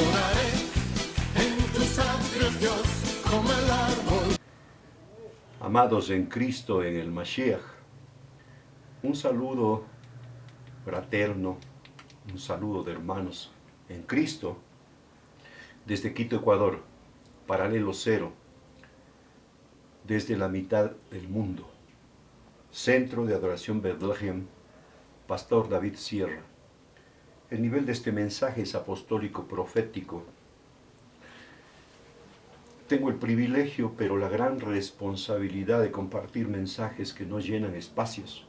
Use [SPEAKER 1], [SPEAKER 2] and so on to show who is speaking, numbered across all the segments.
[SPEAKER 1] moraré en tus atrios, Dios, como el árbol.
[SPEAKER 2] Amados en Cristo, en el Mashiach, un saludo fraterno, un saludo de hermanos en Cristo, desde Quito, Ecuador, paralelo cero, desde la mitad del mundo, Centro de Adoración Bethlehem, Pastor David Sierra. El nivel de este mensaje es apostólico profético. Tengo el privilegio, pero la gran responsabilidad de compartir mensajes que no llenan espacios,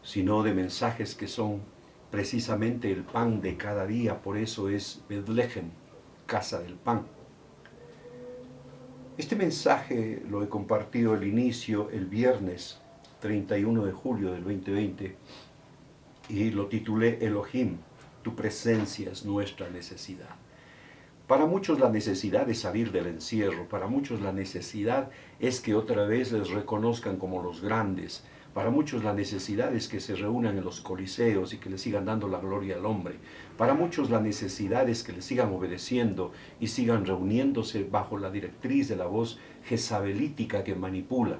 [SPEAKER 2] sino de mensajes que son precisamente el pan de cada día. Por eso es Bethlehem, casa del pan. Este mensaje lo he compartido al inicio el viernes 31 de julio del 2020 y lo titulé Elohim, tu presencia es nuestra necesidad. Para muchos la necesidad es salir del encierro, para muchos la necesidad es que otra vez les reconozcan como los grandes, para muchos la necesidad es que se reúnan en los coliseos y que le sigan dando la gloria al hombre, para muchos la necesidad es que le sigan obedeciendo y sigan reuniéndose bajo la directriz de la voz jezabelítica que manipula.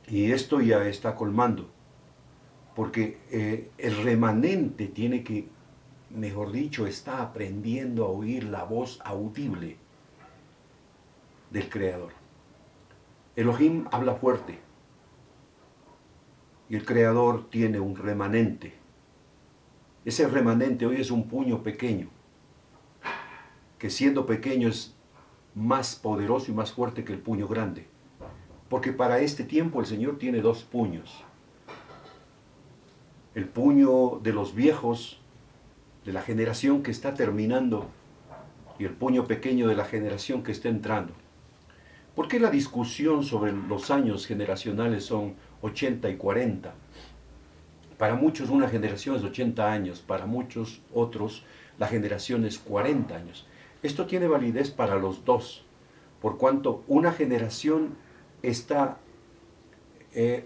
[SPEAKER 2] Y esto ya está colmando, porque el remanente tiene que, mejor dicho, está aprendiendo a oír la voz audible del Creador. Elohim habla fuerte y el Creador tiene un remanente. Ese remanente hoy es un puño pequeño, que siendo pequeño es más poderoso y más fuerte que el puño grande. Porque para este tiempo el Señor tiene dos puños. El puño de los viejos, de la generación que está terminando, y el puño pequeño de la generación que está entrando. ¿Por qué la discusión sobre los años generacionales son 80 y 40? Para muchos una generación es 80 años, para muchos otros la generación es 40 años. Esto tiene validez para los dos, por cuanto una generación está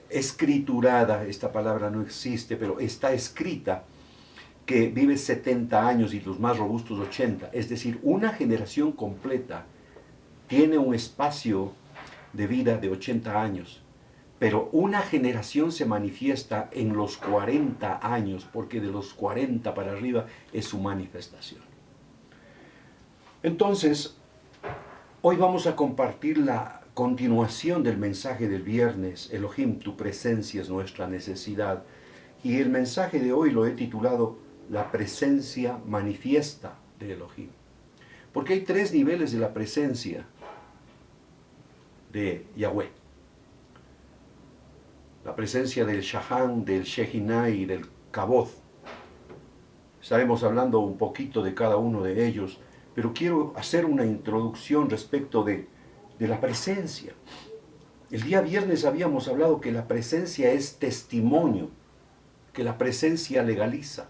[SPEAKER 2] escriturada, esta palabra no existe, pero está escrita, que vive 70 años y los más robustos 80. Es decir, una generación completa tiene un espacio de vida de 80 años, pero una generación se manifiesta en los 40 años, porque de los 40 para arriba es su manifestación. Entonces, hoy vamos a compartir la continuación del mensaje del viernes, Elohim, tu presencia es nuestra necesidad. Y el mensaje de hoy lo he titulado La presencia manifiesta de Elohim. Porque hay tres niveles de la presencia de Yahweh. La presencia del Shahan, del Shekinah y del Kabod. Estaremos hablando un poquito de cada uno de ellos, pero quiero hacer una introducción respecto de la presencia. El día viernes habíamos hablado que la presencia es testimonio, que la presencia legaliza.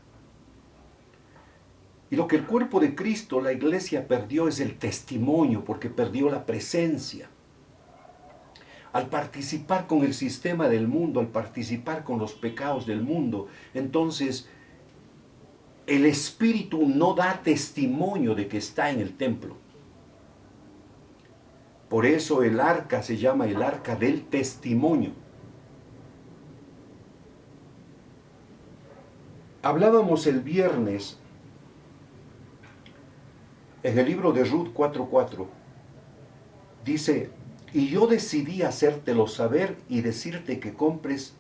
[SPEAKER 2] Y lo que el cuerpo de Cristo, la iglesia, perdió es el testimonio, porque perdió la presencia. Al participar con el sistema del mundo, al participar con los pecados del mundo, entonces el Espíritu no da testimonio de que está en el templo. Por eso el arca se llama el arca del testimonio. Hablábamos el viernes en el libro de Ruth 4:4. Dice, y yo decidí hacértelo saber y decirte que compres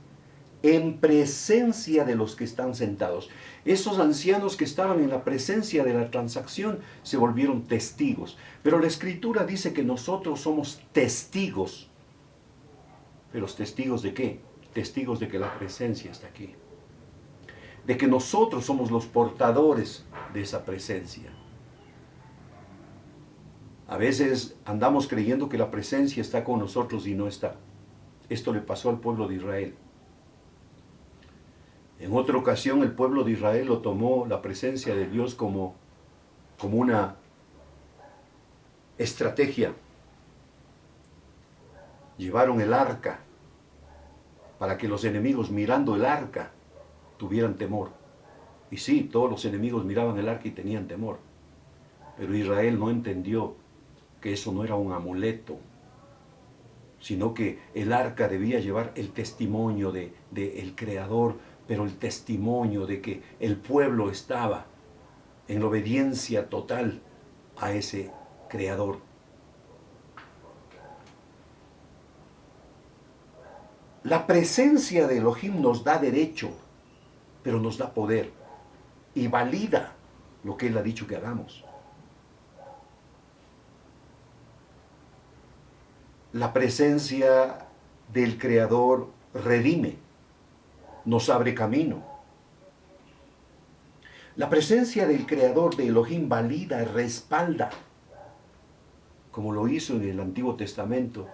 [SPEAKER 2] en presencia de los que están sentados. Esos ancianos que estaban en la presencia de la transacción se volvieron testigos. Pero la Escritura dice que nosotros somos testigos. ¿Pero testigos de qué? Testigos de que la presencia está aquí. De que nosotros somos los portadores de esa presencia. A veces andamos creyendo que la presencia está con nosotros y no está. Esto le pasó al pueblo de Israel. En otra ocasión el pueblo de Israel lo tomó la presencia de Dios como una estrategia. Llevaron el arca para que los enemigos mirando el arca tuvieran temor Y sí, todos los enemigos miraban el arca y tenían temor. Pero Israel no entendió que eso no era un amuleto, sino que el arca debía llevar el testimonio de el Creador, pero el testimonio de que el pueblo estaba en obediencia total a ese Creador. La presencia de Elohim nos da derecho, pero nos da poder y valida lo que Él ha dicho que hagamos. La presencia del Creador redime, nos abre camino. La presencia del Creador de Elohim valida, respalda, como lo hizo en el Antiguo Testamento.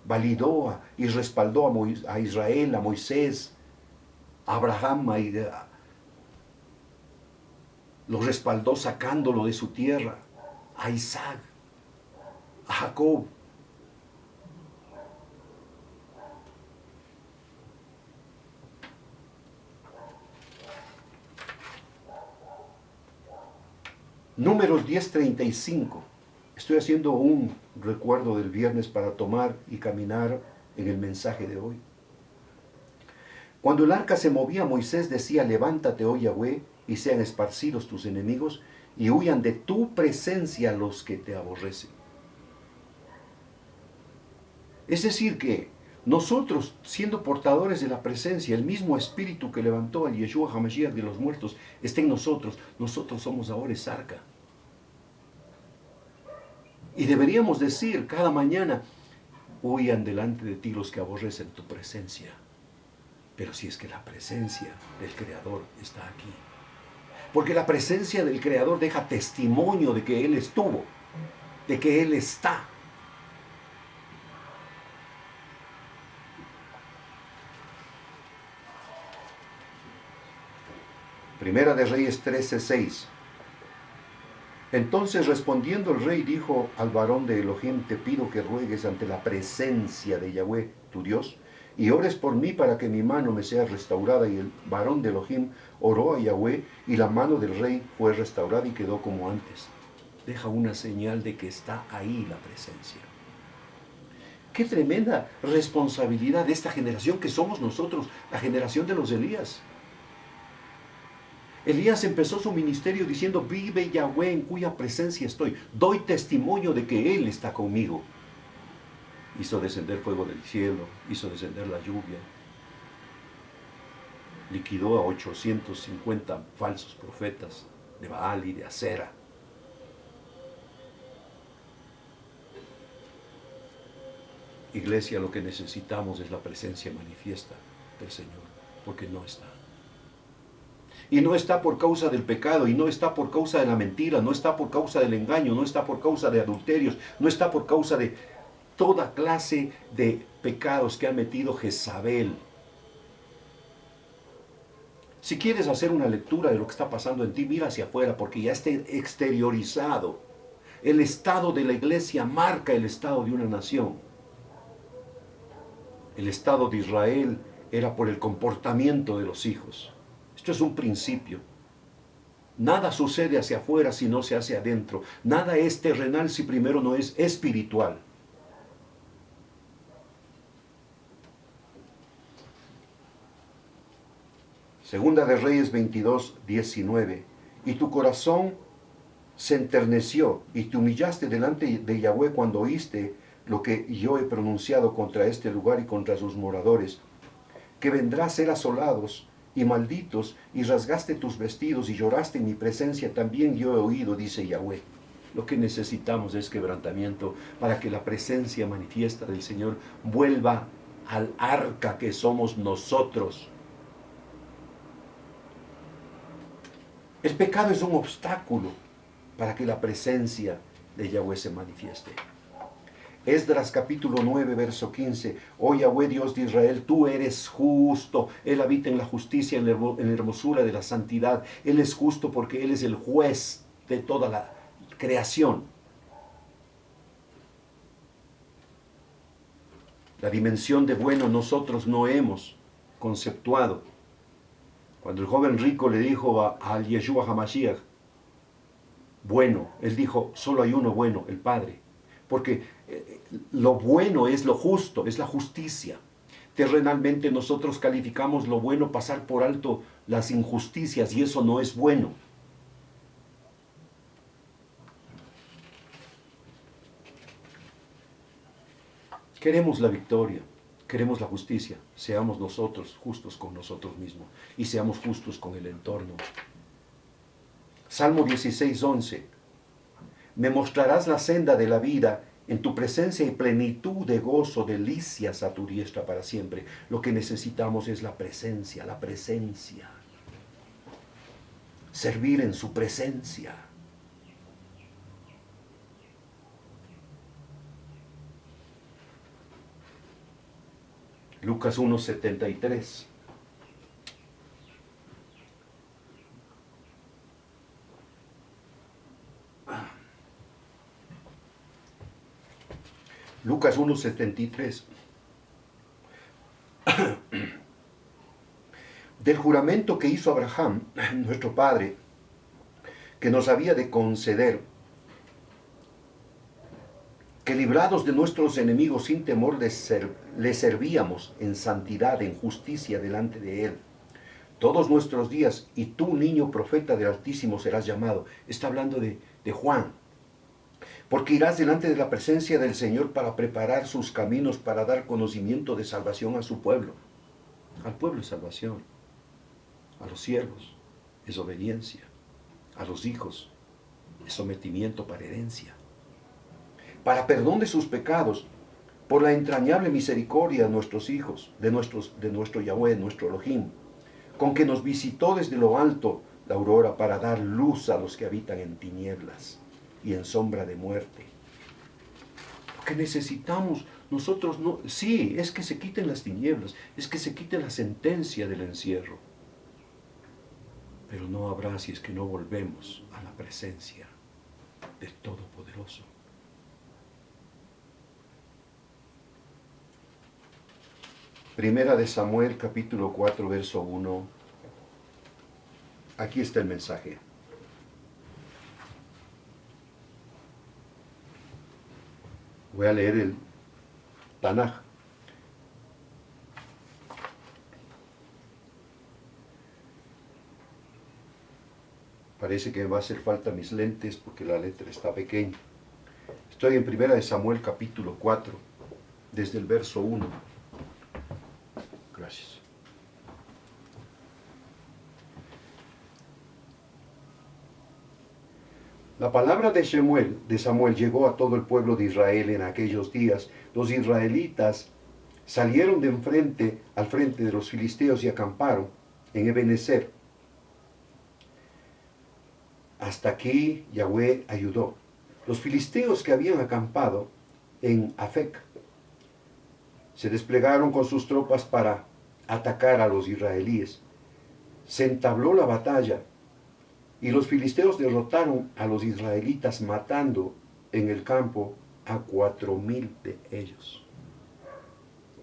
[SPEAKER 2] Validó y respaldó a Israel, a Moisés, a Abraham, lo respaldó sacándolo de su tierra, a Isaac, a Jacob. Números 10:35. Estoy haciendo un recuerdo del viernes para tomar y caminar en el mensaje de hoy. Cuando el arca se movía, Moisés decía: levántate, oh Yahweh, y sean esparcidos tus enemigos, y huyan de tu presencia los que te aborrecen. Es decir que nosotros, siendo portadores de la presencia, el mismo espíritu que levantó a Yeshua HaMashiach de los muertos, está en nosotros. Nosotros somos ahora esa arca. Y deberíamos decir cada mañana: huyan delante de ti los que aborrecen tu presencia. Pero si es que la presencia del Creador está aquí. Porque la presencia del Creador deja testimonio de que Él estuvo, de que Él está. Primera de Reyes 13:6. Entonces respondiendo el rey dijo al varón de Elohim: te pido que ruegues ante la presencia de Yahweh, tu Dios, y ores por mí para que mi mano me sea restaurada. Y el varón de Elohim oró a Yahweh, y la mano del rey fue restaurada y quedó como antes. Deja una señal de que está ahí la presencia. Qué tremenda responsabilidad de esta generación que somos nosotros, la generación de los Elías. Elías empezó su ministerio diciendo: vive Yahweh en cuya presencia estoy. Doy testimonio de que Él está conmigo. Hizo descender fuego del cielo, hizo descender la lluvia. Liquidó a 850 falsos profetas de Baal y de Acera. Iglesia, lo que necesitamos es la presencia manifiesta del Señor, porque no está. Y no está por causa del pecado, y no está por causa de la mentira, no está por causa del engaño, no está por causa de adulterios, no está por causa de toda clase de pecados que ha metido Jezabel. Si quieres hacer una lectura de lo que está pasando en ti, mira hacia afuera, porque ya está exteriorizado. El estado de la iglesia marca el estado de una nación. El estado de Israel era por el comportamiento de los hijos. Esto es un principio. Nada sucede hacia afuera si no se hace adentro. Nada es terrenal si primero no es espiritual. Segunda de Reyes 22:19. Y tu corazón se enterneció y te humillaste delante de Yahweh cuando oíste lo que yo he pronunciado contra este lugar y contra sus moradores, que vendrá a ser asolados y malditos, y rasgaste tus vestidos y lloraste en mi presencia, también yo he oído, dice Yahweh. Lo que necesitamos es quebrantamiento para que la presencia manifiesta del Señor vuelva al arca que somos nosotros. El pecado es un obstáculo para que la presencia de Yahweh se manifieste. Esdras capítulo 9, verso 15. Oh Yahweh, Dios de Israel, tú eres justo. Él habita en la justicia, en la hermosura de la santidad. Él es justo porque Él es el juez de toda la creación. La dimensión de bueno nosotros no hemos conceptuado. Cuando el joven rico le dijo al Yeshua HaMashiach, bueno, él dijo, solo hay uno bueno, el Padre. Porque lo bueno es lo justo, es la justicia. Terrenalmente nosotros calificamos lo bueno pasar por alto las injusticias y eso no es bueno. Queremos la victoria, queremos la justicia. Seamos nosotros justos con nosotros mismos y seamos justos con el entorno. Salmo 16:11. Me mostrarás la senda de la vida, en tu presencia y plenitud de gozo, delicias a tu diestra para siempre. Lo que necesitamos es la presencia, la presencia. Servir en su presencia. Lucas 1:73. Lucas 1:73. Del juramento que hizo Abraham, nuestro padre, que nos había de conceder, que librados de nuestros enemigos sin temor le servíamos en santidad, en justicia delante de él todos nuestros días, y tú, niño profeta del Altísimo, serás llamado. Está hablando de Juan. Porque irás delante de la presencia del Señor para preparar sus caminos, para dar conocimiento de salvación a su pueblo. Al pueblo es salvación. A los siervos es obediencia. A los hijos es sometimiento para herencia. Para perdón de sus pecados, por la entrañable misericordia de nuestros hijos, de nuestro Yahweh, nuestro Elohim, con que nos visitó desde lo alto la aurora para dar luz a los que habitan en tinieblas y en sombra de muerte. Lo que necesitamos nosotros no, sí, es que se quiten las tinieblas, es que se quite la sentencia del encierro. Pero no habrá si es que no volvemos a la presencia del Todopoderoso. Primera de Samuel, capítulo 4, verso 1. Aquí está el mensaje. Voy a leer el Tanaj. Parece que me va a hacer falta mis lentes porque la letra está pequeña. Estoy en Primera de Samuel, capítulo 4, desde el verso 1. Gracias. La palabra de Samuel llegó a todo el pueblo de Israel en aquellos días. Los israelitas salieron al frente de los filisteos y acamparon en Ebenezer. Hasta aquí Yahweh ayudó. Los filisteos que habían acampado en Afec se desplegaron con sus tropas para atacar a los israelíes. Se entabló la batalla y los filisteos derrotaron a los israelitas, matando en el campo a 4,000 de ellos.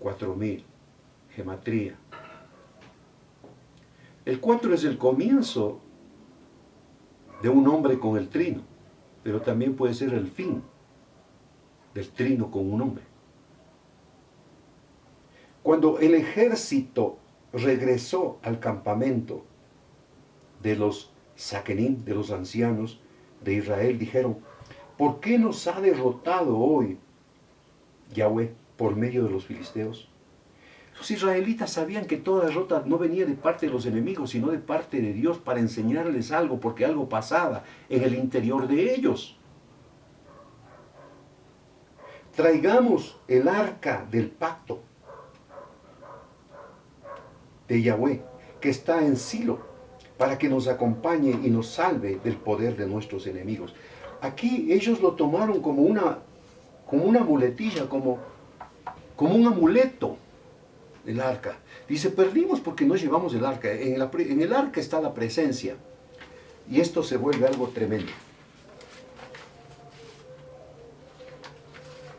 [SPEAKER 2] 4,000, gematría. El 4 es el comienzo de un hombre con el trino, pero también puede ser el fin del trino con un hombre. Cuando el ejército regresó al campamento de los Saquenim, de los ancianos de Israel, dijeron: ¿por qué nos ha derrotado hoy Yahweh por medio de los filisteos? Los israelitas sabían que toda derrota no venía de parte de los enemigos, sino de parte de Dios para enseñarles algo, porque algo pasaba en el interior de ellos. Traigamos el arca del pacto de Yahweh, que está en Silo, para que nos acompañe y nos salve del poder de nuestros enemigos. Aquí ellos lo tomaron como una muletilla, como un amuleto, el arca. Dice, perdimos porque no llevamos el arca. En el arca está la presencia. Y esto se vuelve algo tremendo.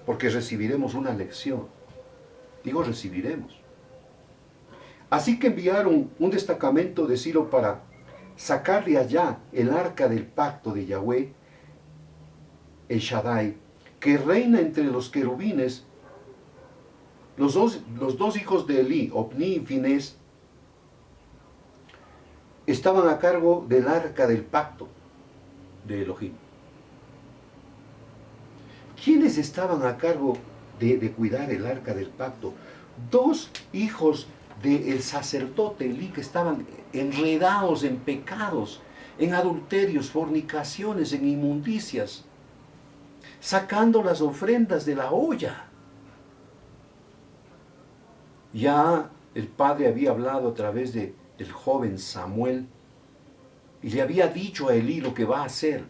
[SPEAKER 2] Porque recibiremos una lección. Digo, recibiremos. Así que enviaron un destacamento de Silo para sacar de allá el arca del pacto de Yahweh, el Shaddai, que reina entre los querubines. Los dos hijos de Elí, Ofni y Finés, estaban a cargo del arca del pacto de Elohim. ¿Quiénes estaban a cargo de cuidar el arca del pacto? Dos hijos del sacerdote Elí, que estaban enredados en pecados, en adulterios, fornicaciones, en inmundicias, sacando las ofrendas de la olla. Ya el padre había hablado a través del joven Samuel y le había dicho a Elí lo que va a hacer,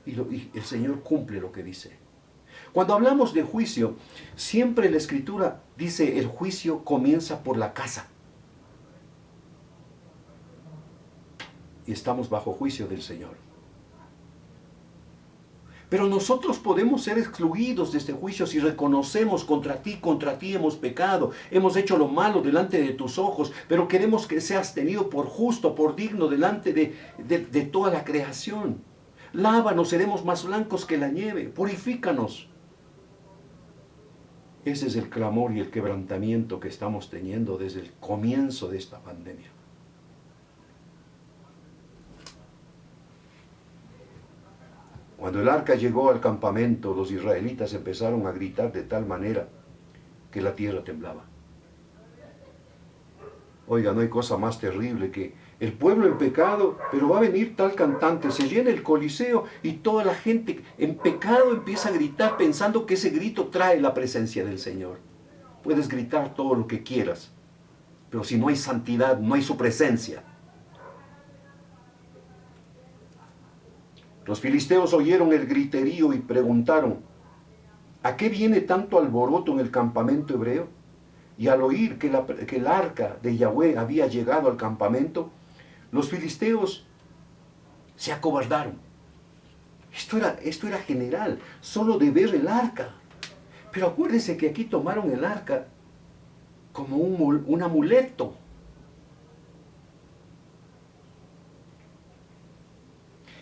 [SPEAKER 2] y el Señor cumple lo que dice. Cuando hablamos de juicio, siempre la Escritura dice el juicio comienza por la casa. Y estamos bajo juicio del Señor. Pero nosotros podemos ser excluidos de este juicio si reconocemos contra ti hemos pecado, hemos hecho lo malo delante de tus ojos, pero queremos que seas tenido por justo, por digno delante de toda la creación. Lávanos, seremos más blancos que la nieve, purifícanos. Ese es el clamor y el quebrantamiento que estamos teniendo desde el comienzo de esta pandemia. Cuando el arca llegó al campamento, los israelitas empezaron a gritar de tal manera que la tierra temblaba. Oiga, no hay cosa más terrible que el pueblo en pecado, pero va a venir tal cantante, se llena el coliseo y toda la gente en pecado empieza a gritar pensando que ese grito trae la presencia del Señor. Puedes gritar todo lo que quieras, pero si no hay santidad, no hay su presencia. Los filisteos oyeron el griterío y preguntaron, ¿a qué viene tanto alboroto en el campamento hebreo? Y al oír que el arca de Yahweh había llegado al campamento, los filisteos se acobardaron. Esto era general, solo de ver el arca. Pero acuérdense que aquí tomaron el arca como un amuleto.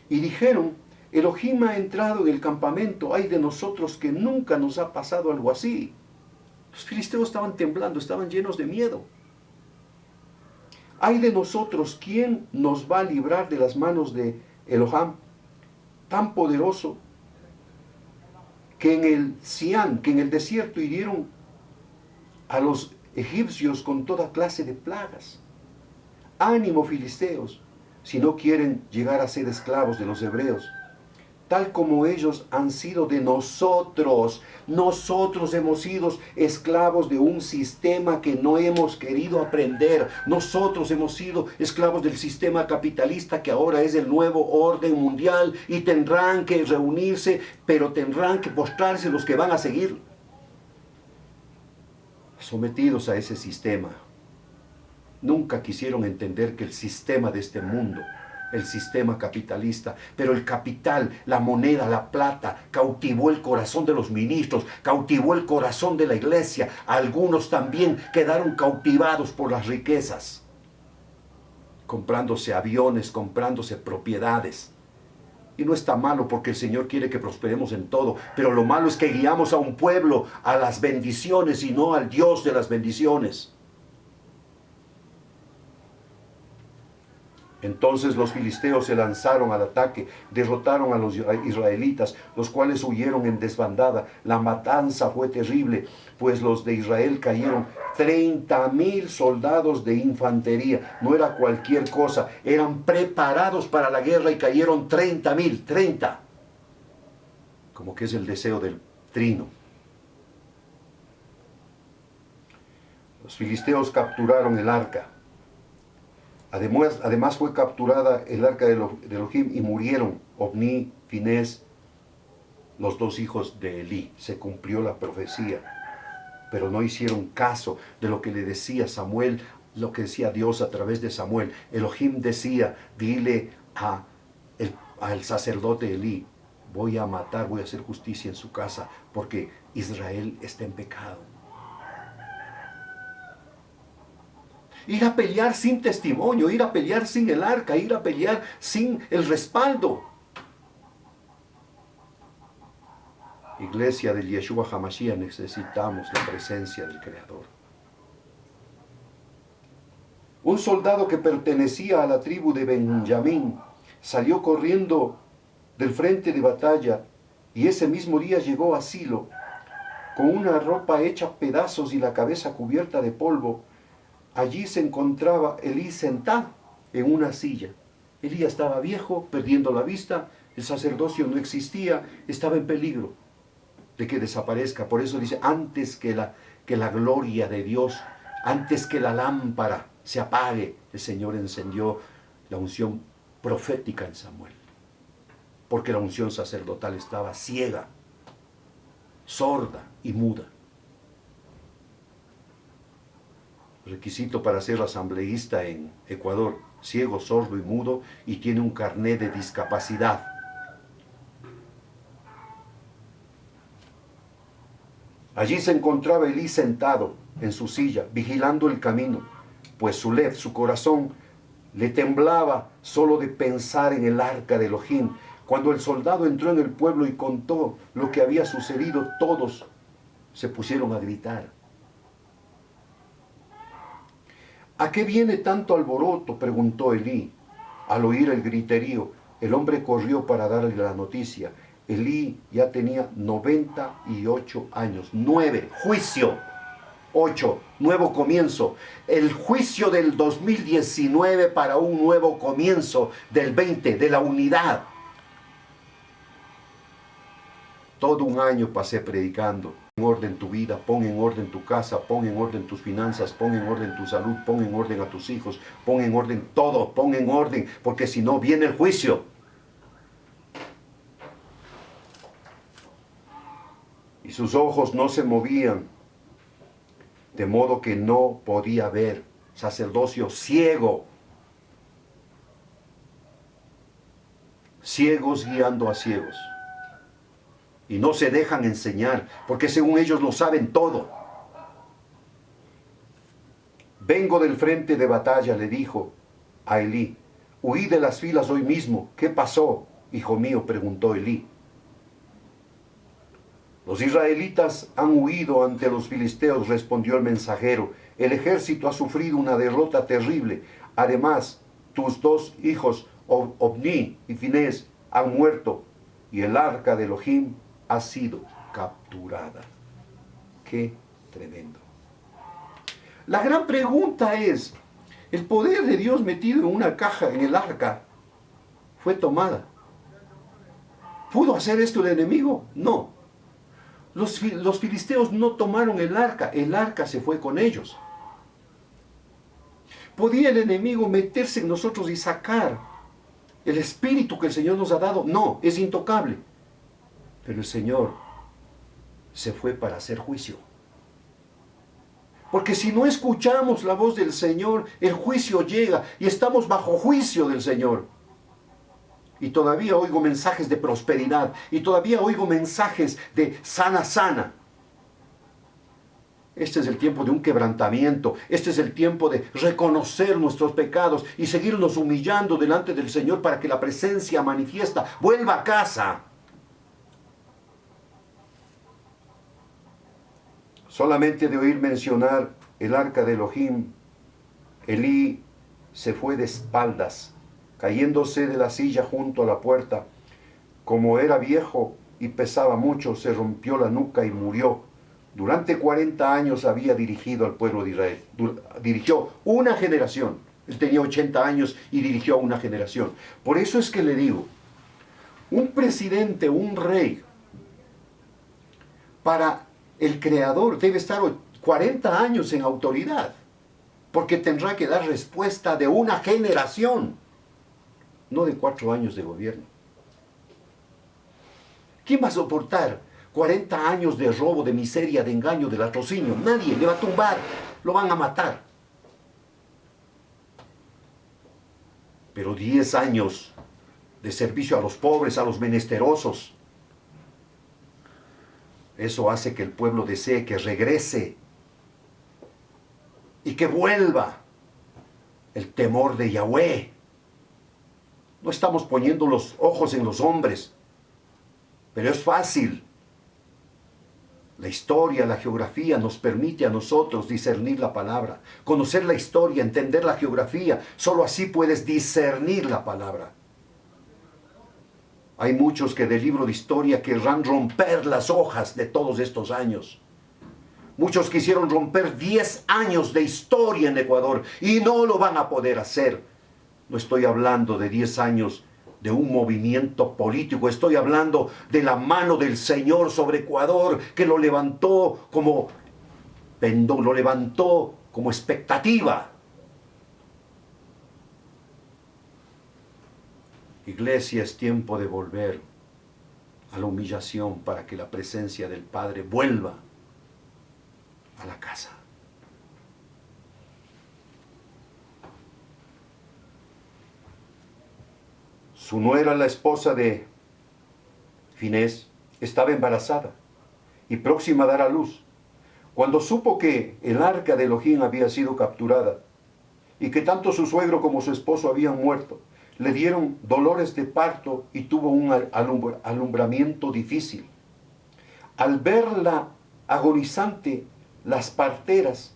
[SPEAKER 2] Y dijeron, Elohim ha entrado en el campamento, ay de nosotros que nunca nos ha pasado algo así. Los filisteos estaban temblando, estaban llenos de miedo. Ay de nosotros, ¿quién nos va a librar de las manos de Elohim, tan poderoso, que en el Sián, que en el desierto hirieron a los egipcios con toda clase de plagas? Ánimo, filisteos, si no quieren llegar a ser esclavos de los hebreos, tal como ellos han sido de nosotros. Nosotros hemos sido esclavos de un sistema que no hemos querido aprender. Nosotros hemos sido esclavos del sistema capitalista que ahora es el nuevo orden mundial y tendrán que reunirse, pero tendrán que postrarse los que van a seguir sometidos a ese sistema. Nunca quisieron entender que el sistema de este mundo, el sistema capitalista, pero el capital, la moneda, la plata, cautivó el corazón de los ministros, cautivó el corazón de la iglesia. Algunos también quedaron cautivados por las riquezas, comprándose aviones, comprándose propiedades. Y no está malo porque el Señor quiere que prosperemos en todo, pero lo malo es que guiamos a un pueblo a las bendiciones y no al Dios de las bendiciones. Entonces los filisteos se lanzaron al ataque, derrotaron a los israelitas, los cuales huyeron en desbandada. La matanza fue terrible, pues los de Israel cayeron 30,000 soldados de infantería. No era cualquier cosa, eran preparados para la guerra y cayeron 30,000, 30. Como que es el deseo del trino. Los filisteos capturaron el arca. Además fue capturada el arca de Elohim y murieron Ofni, Finés, los dos hijos de Elí. Se cumplió la profecía, pero no hicieron caso de lo que le decía Samuel, lo que decía Dios a través de Samuel. Elohim decía, dile al sacerdote Elí, voy a matar, voy a hacer justicia en su casa, porque Israel está en pecado. Ir a pelear sin testimonio, ir a pelear sin el arca, ir a pelear sin el respaldo. Iglesia del Yeshua HaMashiach, necesitamos la presencia del Creador. Un soldado que pertenecía a la tribu de Benjamín salió corriendo del frente de batalla y ese mismo día llegó a Silo con una ropa hecha pedazos y la cabeza cubierta de polvo. Allí se encontraba Elí sentado en una silla. Elí ya estaba viejo, perdiendo la vista, el sacerdocio no existía, estaba en peligro de que desaparezca. Por eso dice, antes que la gloria de Dios, antes que la lámpara se apague, el Señor encendió la unción profética en Samuel. Porque la unción sacerdotal estaba ciega, sorda y muda. Requisito para ser asambleísta en Ecuador, ciego, sordo y mudo, y tiene un carné de discapacidad. Allí se encontraba Elí sentado en su silla, vigilando el camino, pues su corazón, le temblaba solo de pensar en el arca de Elohim. Cuando el soldado entró en el pueblo y contó lo que había sucedido, todos se pusieron a gritar. ¿A qué viene tanto alboroto?, preguntó Elí. Al oír el griterío, el hombre corrió para darle la noticia. Elí ya tenía 98 años. 9, juicio. 8, nuevo comienzo. El juicio del 2019 para un nuevo comienzo del 20, de la unidad. Todo un año pasé predicando. Pon en orden tu vida, pon en orden tu casa, pon en orden tus finanzas, pon en orden tu salud, pon en orden a tus hijos, pon en orden todo, pon en orden, porque si no viene el juicio. Y sus ojos no se movían, de modo que no podía ver. Sacerdocio ciego. Ciegos guiando a ciegos. Y no se dejan enseñar, porque según ellos lo saben todo. Vengo del frente de batalla, le dijo a Elí. Huí de las filas hoy mismo. ¿Qué pasó, hijo mío?, preguntó Elí. Los israelitas han huido ante los filisteos, respondió el mensajero. El ejército ha sufrido una derrota terrible. Además, tus 2 hijos, Ofni y Finés, han muerto, y el arca de Elohim ha sido capturada. ¡Qué tremendo! La gran pregunta es, ¿el poder de Dios metido en una caja en el arca fue tomada? ¿Pudo hacer esto el enemigo? No. Los filisteos no tomaron el arca se fue con ellos. ¿Podía el enemigo meterse en nosotros y sacar el espíritu que el Señor nos ha dado? No, es intocable. Pero el Señor se fue para hacer juicio. Porque si no escuchamos la voz del Señor, el juicio llega y estamos bajo juicio del Señor. Y todavía oigo mensajes de prosperidad. Y todavía oigo mensajes de sana. Este es el tiempo de un quebrantamiento. Este es el tiempo de reconocer nuestros pecados y seguirnos humillando delante del Señor para que la presencia manifiesta vuelva a casa. Solamente de oír mencionar el arca de Elohim, Elí se fue de espaldas, cayéndose de la silla junto a la puerta. Como era viejo y pesaba mucho, se rompió la nuca y murió. Durante 40 años había dirigido al pueblo de Israel. Dirigió una generación. Él tenía 80 años y dirigió a una generación. Por eso es que le digo, un presidente, un rey, para el Creador debe estar 40 años en autoridad, porque tendrá que dar respuesta de una generación, no de 4 años de gobierno. ¿Quién va a soportar 40 años de robo, de miseria, de engaño, de latrocinio? Nadie. Le va a tumbar, lo van a matar. Pero 10 años de servicio a los pobres, a los menesterosos, eso hace que el pueblo desee que regrese y que vuelva el temor de Yahweh. No estamos poniendo los ojos en los hombres, pero es fácil. La historia, la geografía nos permite a nosotros discernir la palabra. Conocer la historia, entender la geografía, solo así puedes discernir la palabra. Hay muchos que del libro de historia querrán romper las hojas de todos estos años. Muchos quisieron romper 10 años de historia en Ecuador y no lo van a poder hacer. No estoy hablando de 10 años de un movimiento político, estoy hablando de la mano del Señor sobre Ecuador, que lo levantó como pendón, lo levantó como expectativa. Iglesia, es tiempo de volver a la humillación para que la presencia del Padre vuelva a la casa. Su nuera, la esposa de Finés, estaba embarazada y próxima a dar a luz. Cuando supo que el arca de Elohim había sido capturada y que tanto su suegro como su esposo habían muerto, le dieron dolores de parto y tuvo un alumbramiento difícil. Al verla agonizante, las parteras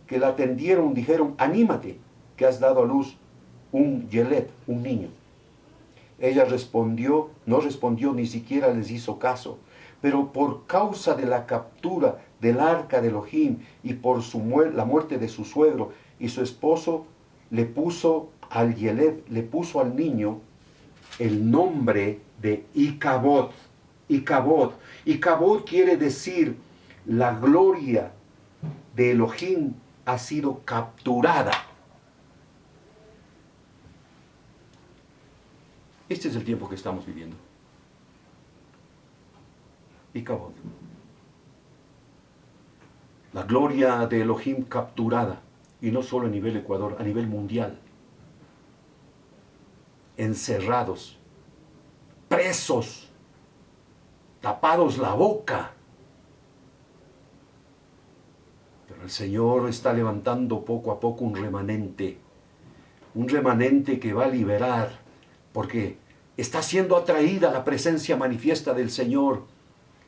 [SPEAKER 2] que la atendieron dijeron: anímate, que has dado a luz un yelet, un niño. Ella no respondió, ni siquiera les hizo caso. Pero por causa de la captura del arca de Elohim y por la muerte de su suegro y su esposo, le puso al yelet, le puso al niño el nombre de Icabod. Icabod. Icabod quiere decir: la gloria de Elohim ha sido capturada. Este es el tiempo que estamos viviendo. Icabod. La gloria de Elohim capturada. Y no solo a nivel Ecuador, a nivel mundial. Encerrados, presos, tapados la boca. Pero el Señor está levantando poco a poco un remanente que va a liberar, porque está siendo atraída la presencia manifiesta del Señor.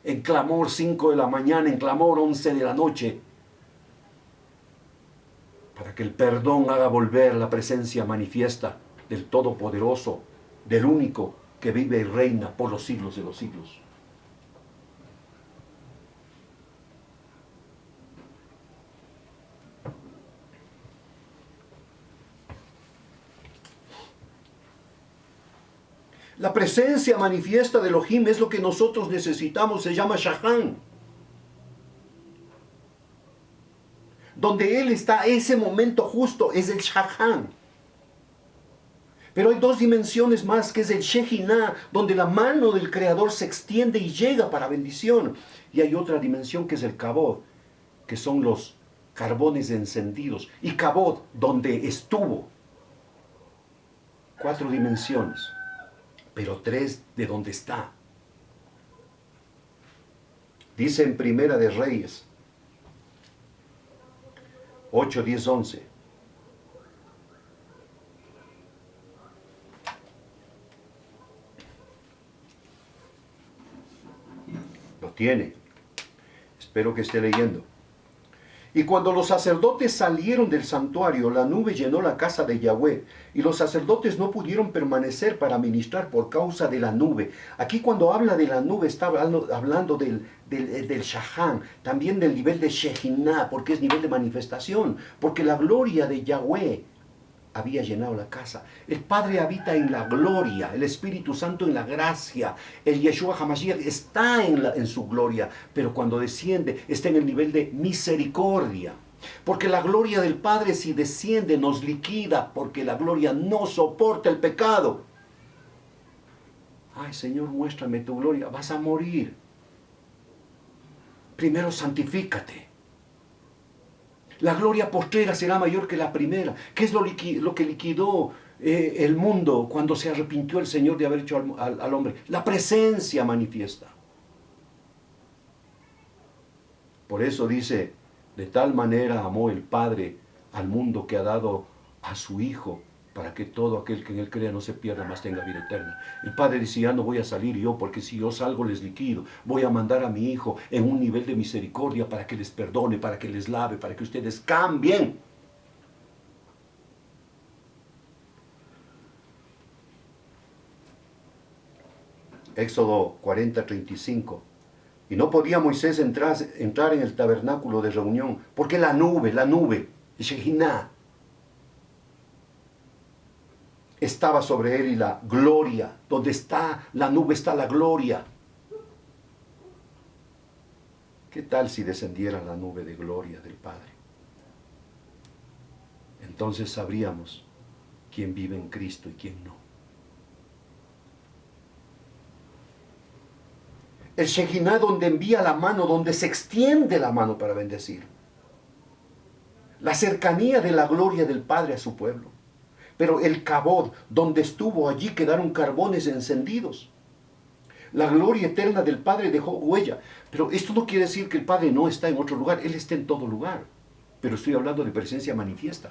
[SPEAKER 2] En clamor 5 de la mañana, en clamor 11 de la noche, para que el perdón haga volver la presencia manifiesta del Todopoderoso, del único que vive y reina por los siglos de los siglos. La presencia manifiesta de Elohim es lo que nosotros necesitamos, se llama Shahán. Donde Él está, ese momento justo es el Shahán. Pero hay dos dimensiones más, que es el Shekinah, donde la mano del Creador se extiende y llega para bendición. Y hay otra dimensión que es el Kabod, que son los carbones encendidos. Y Kabod, donde estuvo. 4 dimensiones, pero 3 de donde está. Dice en Primera de Reyes 8, 10, 11. Lo tiene. Espero que esté leyendo. Y cuando los sacerdotes salieron del santuario, la nube llenó la casa de Yahweh, y los sacerdotes no pudieron permanecer para ministrar por causa de la nube. Aquí cuando habla de la nube está hablando del Shahán, también del nivel de Shekinah, porque es nivel de manifestación, porque la gloria de Yahweh había llenado la casa. El Padre habita en la gloria, el Espíritu Santo en la gracia, el Yeshua HaMashiach está en su gloria, pero cuando desciende está en el nivel de misericordia. Porque la gloria del Padre, si desciende, nos liquida, porque la gloria no soporta el pecado. Ay, Señor, muéstrame tu gloria, vas a morir. Primero santifícate. La gloria postrera será mayor que la primera. ¿Qué es lo que liquidó el mundo cuando se arrepintió el Señor de haber hecho al hombre? La presencia manifiesta. Por eso dice: de tal manera amó el Padre al mundo que ha dado a su Hijo, para que todo aquel que en Él crea no se pierda, mas tenga vida eterna. El Padre dice, ya no voy a salir yo, porque si yo salgo les liquido. Voy a mandar a mi Hijo en un nivel de misericordia para que les perdone, para que les lave, para que ustedes cambien. Éxodo 40:35. Y no podía Moisés entrar en el tabernáculo de reunión, porque la nube, Shekinah, estaba sobre él, y la gloria, donde está la nube está la gloria. ¿Qué tal si descendiera la nube de gloria del Padre? Entonces sabríamos quién vive en Cristo y quién no. El Shekinah, donde envía la mano, donde se extiende la mano para bendecir. La cercanía de la gloria del Padre a su pueblo. Pero el Kabod, donde estuvo, allí quedaron carbones encendidos. La gloria eterna del Padre dejó huella. Pero esto no quiere decir que el Padre no está en otro lugar. Él está en todo lugar. Pero estoy hablando de presencia manifiesta.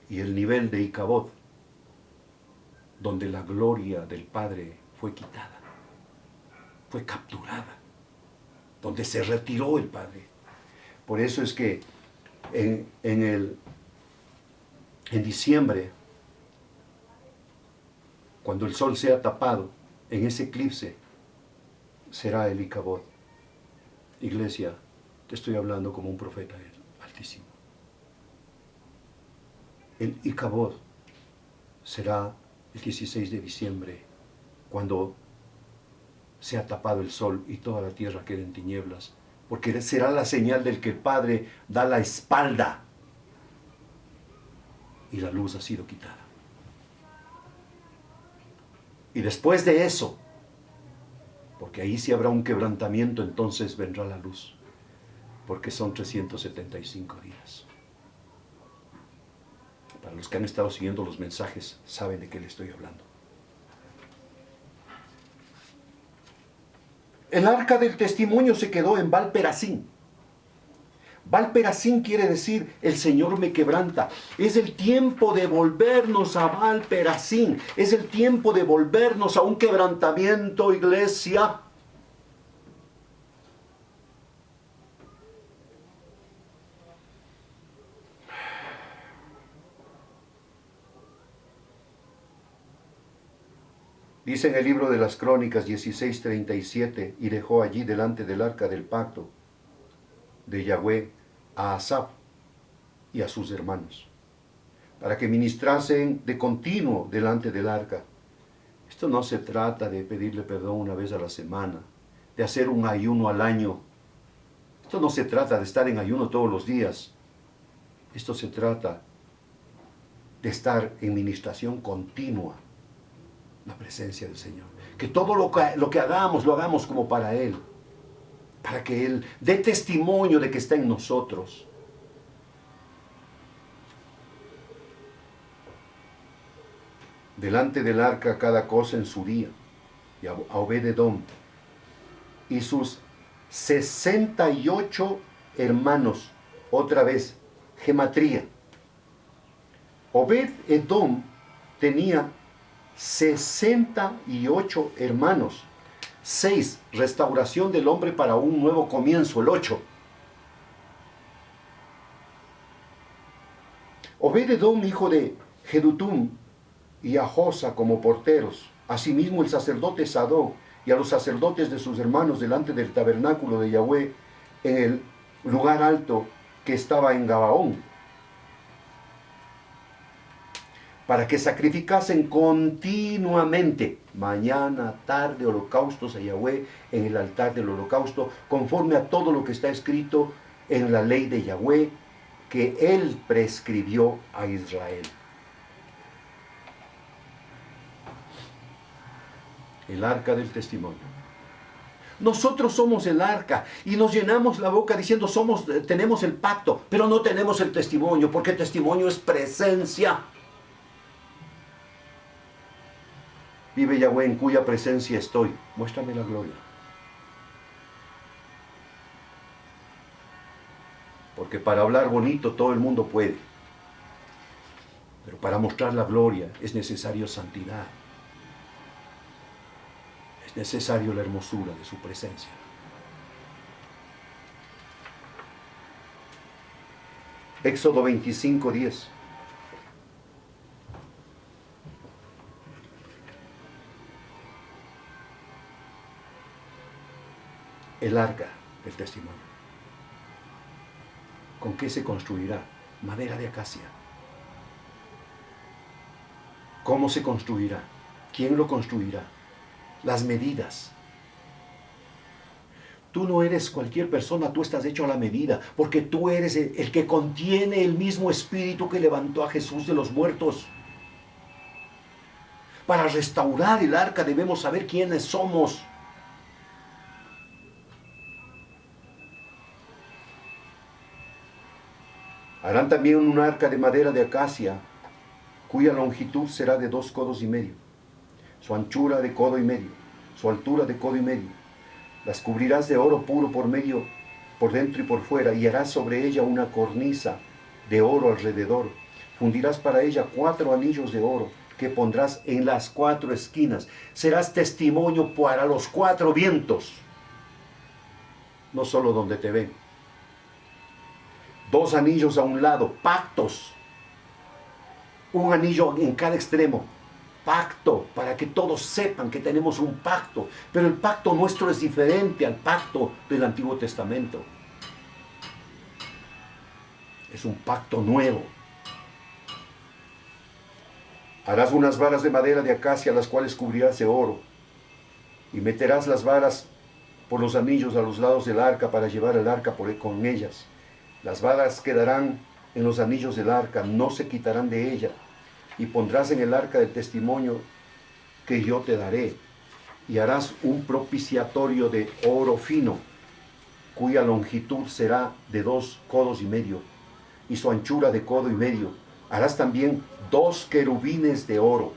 [SPEAKER 2] Y el nivel de Icabod, donde la gloria del Padre fue quitada, fue capturada, donde se retiró el Padre. Por eso es que en diciembre, cuando el sol sea tapado, en ese eclipse será el Icabod. Iglesia, te estoy hablando como un profeta altísimo. El Icabod será el 16 de diciembre, cuando sea tapado el sol y toda la tierra quede en tinieblas, porque será la señal del que el Padre da la espalda y la luz ha sido quitada. Y después de eso, porque ahí sí habrá un quebrantamiento, entonces vendrá la luz, porque son 375 días. Para los que han estado siguiendo los mensajes, saben de qué le estoy hablando. El arca del testimonio se quedó en Valperasín. Valperasín quiere decir, el Señor me quebranta. Es el tiempo de volvernos a Valperasín. Es el tiempo de volvernos a un quebrantamiento, iglesia. Dice en el libro de las Crónicas 16:37, y dejó allí delante del arca del pacto de Yahweh a Asaf y a sus hermanos, para que ministrasen de continuo delante del arca. Esto no se trata de pedirle perdón una vez a la semana, de hacer un ayuno al año. Esto no se trata de estar en ayuno todos los días. Esto se trata de estar en ministración continua, la presencia del Señor. Que todo lo que hagamos, lo hagamos como para Él. Para que Él dé testimonio de que está en nosotros. Delante del arca cada cosa en su día. Y a Obed-Edom y sus 68 hermanos. Otra vez, gematría. Obed-Edom tenía 68 hermanos. 6. Restauración del hombre para un nuevo comienzo, el 8. Obed-Edom, hijo de Jedutum, y a Josa como porteros. Asimismo el sacerdote Sadoc y a los sacerdotes de sus hermanos delante del tabernáculo de Yahweh en el lugar alto que estaba en Gabaón, para que sacrificasen continuamente, mañana, tarde, holocaustos a Yahweh en el altar del holocausto, conforme a todo lo que está escrito en la ley de Yahweh que Él prescribió a Israel. El arca del testimonio. Nosotros somos el arca y nos llenamos la boca diciendo tenemos el pacto, pero no tenemos el testimonio, porque el testimonio es presencia. Vive Yahweh en cuya presencia estoy. Muéstrame la gloria. Porque para hablar bonito todo el mundo puede. Pero para mostrar la gloria es necesario santidad. Es necesario la hermosura de su presencia. Éxodo 25:10. El arca del testimonio. ¿Con qué se construirá? Madera de acacia. ¿Cómo se construirá? ¿Quién lo construirá? Las medidas. Tú no eres cualquier persona, tú estás hecho a la medida, porque tú eres el que contiene el mismo espíritu que levantó a Jesús de los muertos. Para restaurar el arca debemos saber quiénes somos. Harán también un arca de madera de acacia, cuya longitud será de 2 codos y medio, su anchura de codo y medio, su altura de codo y medio. Las cubrirás de oro puro por medio, por dentro y por fuera, y harás sobre ella una cornisa de oro alrededor. Fundirás para ella 4 anillos de oro que pondrás en las 4 esquinas. Serás testimonio para los 4 vientos, no solo donde te ven. 2 anillos a un lado, pactos. Un anillo en cada extremo. Pacto, para que todos sepan que tenemos un pacto. Pero el pacto nuestro es diferente al pacto del Antiguo Testamento. Es un pacto nuevo. Harás unas varas de madera de acacia, las cuales cubrirás de oro. Y meterás las varas por los anillos a los lados del arca para llevar el arca con ellas. Las varas quedarán en los anillos del arca, no se quitarán de ella. Y pondrás en el arca del testimonio que yo te daré. Y harás un propiciatorio de oro fino, cuya longitud será de 2 codos y medio, y su anchura de codo y medio. Harás también 2 querubines de oro,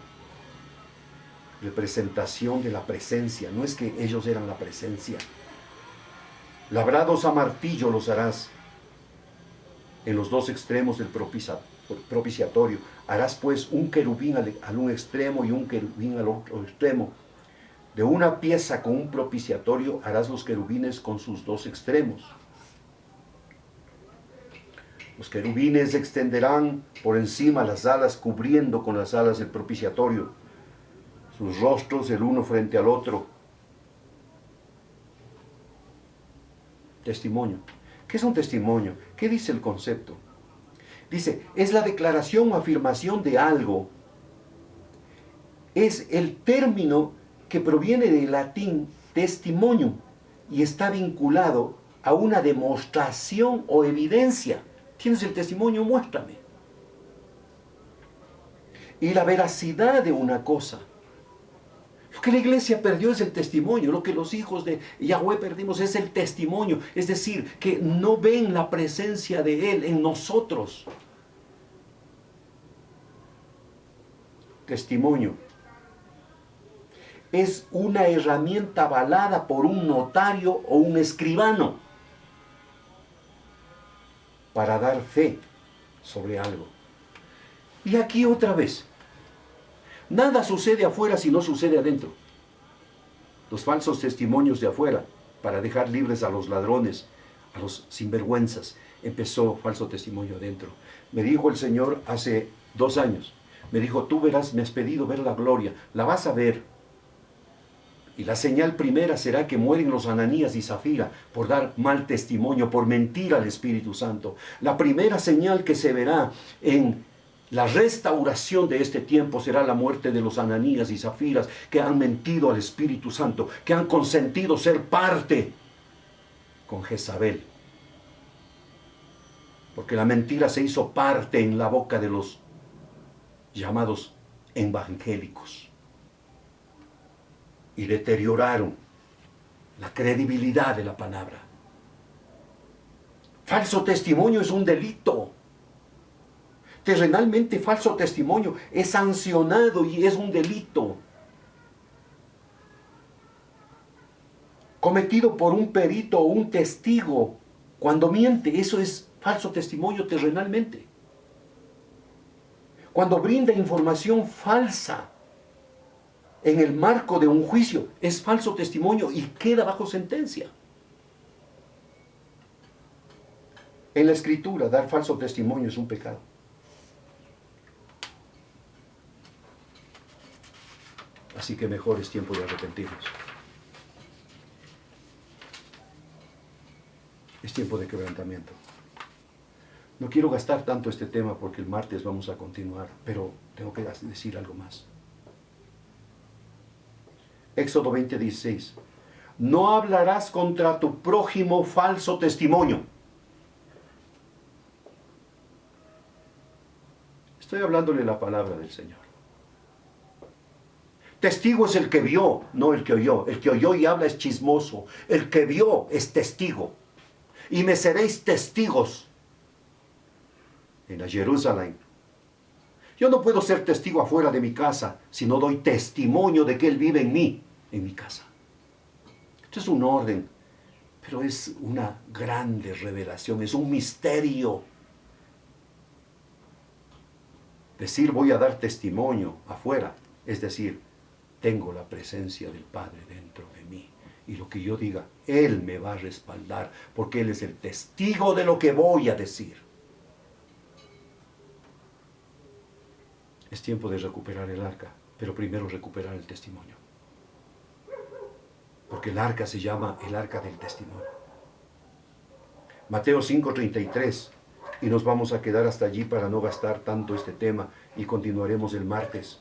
[SPEAKER 2] representación de la presencia. No es que ellos eran la presencia. Labrados a martillo los harás en los 2 extremos del propiciatorio. Harás pues un querubín al un extremo y un querubín al otro extremo. De una pieza con un propiciatorio harás los querubines con sus 2 extremos. Los querubines extenderán por encima las alas, cubriendo con las alas el propiciatorio, sus rostros el uno frente al otro. Testimonio. ¿Qué es un testimonio? ¿Qué dice el concepto? Dice, es la declaración o afirmación de algo. Es el término que proviene del latín testimonio y está vinculado a una demostración o evidencia. ¿Tienes el testimonio? Muéstrame. Y la veracidad de una cosa. Lo que la iglesia perdió es el testimonio. Lo que los hijos de Yahweh perdimos es el testimonio. Es decir, que no ven la presencia de Él en nosotros. Testimonio es una herramienta avalada por un notario o un escribano para dar fe sobre algo. Y aquí otra vez, nada sucede afuera si no sucede adentro. Los falsos testimonios de afuera, para dejar libres a los ladrones, a los sinvergüenzas, empezó falso testimonio adentro. Me dijo el Señor hace 2 años, me dijo, tú verás, me has pedido ver la gloria, la vas a ver. Y la señal primera será que mueren los Ananías y Zafira por dar mal testimonio, por mentir al Espíritu Santo. La primera señal que se verá en la restauración de este tiempo será la muerte de los Ananías y Zafiras que han mentido al Espíritu Santo, que han consentido ser parte con Jezabel. Porque la mentira se hizo parte en la boca de los llamados evangélicos. Y deterioraron la credibilidad de la palabra. Falso testimonio es un delito. Terrenalmente, falso testimonio es sancionado y es un delito. Cometido por un perito o un testigo. Cuando miente, eso es falso testimonio terrenalmente. Cuando brinda información falsa en el marco de un juicio, es falso testimonio y queda bajo sentencia. En la Escritura, dar falso testimonio es un pecado. Así que mejor es tiempo de arrepentirnos. Es tiempo de quebrantamiento. No quiero gastar tanto este tema porque el martes vamos a continuar, pero tengo que decir algo más. Éxodo 20:16. No hablarás contra tu prójimo falso testimonio. Estoy hablándole la palabra del Señor. Testigo es el que vio, no el que oyó. El que oyó y habla es chismoso. El que vio es testigo. Y me seréis testigos en la Jerusalén. Yo no puedo ser testigo afuera de mi casa si no doy testimonio de que Él vive en mí, en mi casa. Esto es un orden, pero es una grande revelación, es un misterio. Decir voy a dar testimonio afuera, es decir, tengo la presencia del Padre dentro de mí. Y lo que yo diga, Él me va a respaldar, porque Él es el testigo de lo que voy a decir. Es tiempo de recuperar el arca, pero primero recuperar el testimonio. Porque el arca se llama el arca del testimonio. Mateo 5:33, y nos vamos a quedar hasta allí para no gastar tanto este tema, y continuaremos el martes.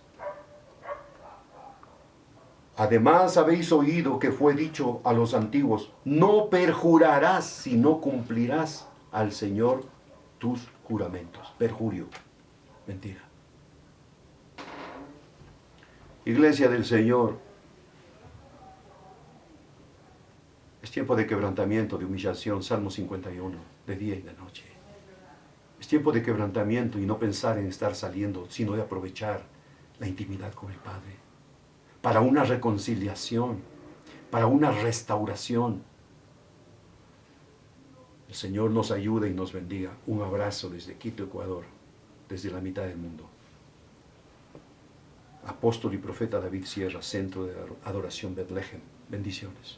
[SPEAKER 2] Además habéis oído que fue dicho a los antiguos, no perjurarás si no cumplirás al Señor tus juramentos. Perjurio, mentira. Iglesia del Señor, es tiempo de quebrantamiento, de humillación, Salmo 51, de día y de noche. Es tiempo de quebrantamiento y no pensar en estar saliendo, sino de aprovechar la intimidad con el Padre, para una reconciliación, para una restauración. El Señor nos ayude y nos bendiga. Un abrazo desde Quito, Ecuador, desde la mitad del mundo. Apóstol y profeta David Sierra, Centro de Adoración Betlehem. Bendiciones.